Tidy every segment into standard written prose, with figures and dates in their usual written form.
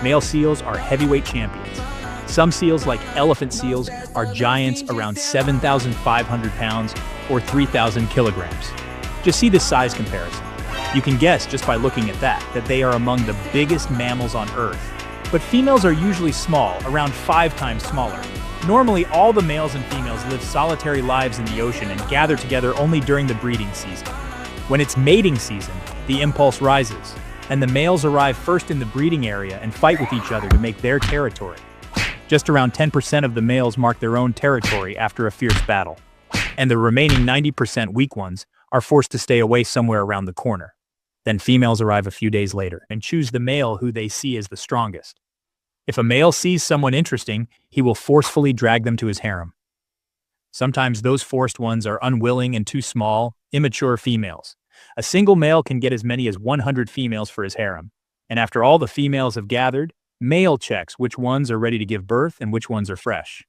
Male seals are heavyweight champions. Some seals, like elephant seals, are giants around 7,500 pounds or 3,000 kilograms. Just see this size comparison. You can guess just by looking at that they are among the biggest mammals on Earth. But females are usually small, around 5 times smaller. Normally, all the males and females live solitary lives in the ocean and gather together only during the breeding season. When it's mating season, the impulse rises, and the males arrive first in the breeding area and fight with each other to make their territory. Just around 10% of the males mark their own territory after a fierce battle, and the remaining 90% weak ones are forced to stay away somewhere around the corner. Then females arrive a few days later and choose the male who they see as the strongest. If a male sees someone interesting, he will forcefully drag them to his harem. Sometimes those forced ones are unwilling and too small, immature females. A single male can get as many as 100 females for his harem, and after all the females have gathered, male checks which ones are ready to give birth and which ones are fresh.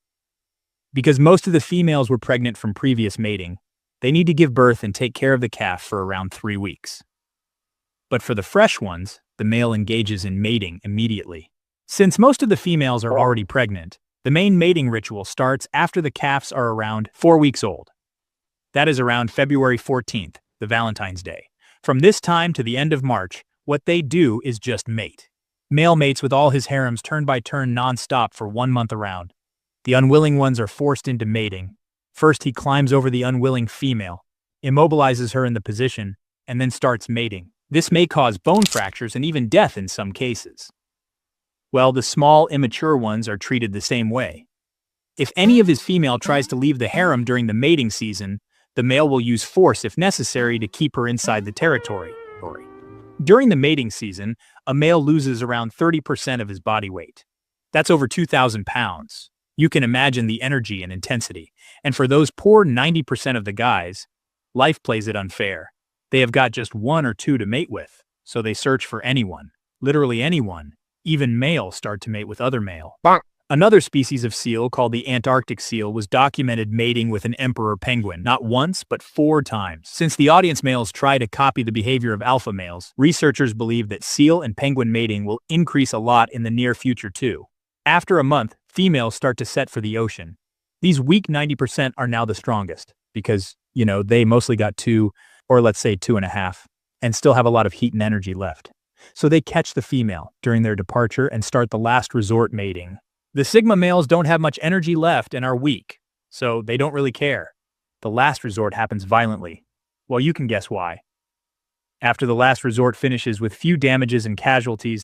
Because most of the females were pregnant from previous mating, they need to give birth and take care of the calf for around 3 weeks. But for the fresh ones, the male engages in mating immediately. Since most of the females are already pregnant, the main mating ritual starts after the calves are around 4 weeks old. That is around February 14th, the Valentine's Day. From this time to the end of March, what they do is just mate. Male mates with all his harems turn by turn non-stop for 1 month around. The unwilling ones are forced into mating. First, he climbs over the unwilling female, immobilizes her in the position, and then starts mating. This may cause bone fractures and even death in some cases. Well, the small, immature ones are treated the same way. If any of his female tries to leave the harem during the mating season, the male will use force if necessary to keep her inside the territory. During the mating season, a male loses around 30% of his body weight. That's over 2,000 pounds. You can imagine the energy and intensity. And for those poor 90% of the guys, life plays it unfair. They have got just 1 or 2 to mate with, so they search for anyone. Literally anyone. Even males start to mate with other male. Another species of seal, called the Antarctic seal, was documented mating with an emperor penguin, not once, but 4 times. Since the audience males try to copy the behavior of alpha males, researchers believe that seal and penguin mating will increase a lot in the near future too. After a month, females start to set for the ocean. These weak 90% are now the strongest, because, they mostly got 2, or let's say 2.5, and still have a lot of heat and energy left. So they catch the female during their departure and start the last resort mating. The Sigma males don't have much energy left and are weak, so they don't really care. The last resort happens violently. Well, you can guess why. After the last resort finishes with few damages and casualties,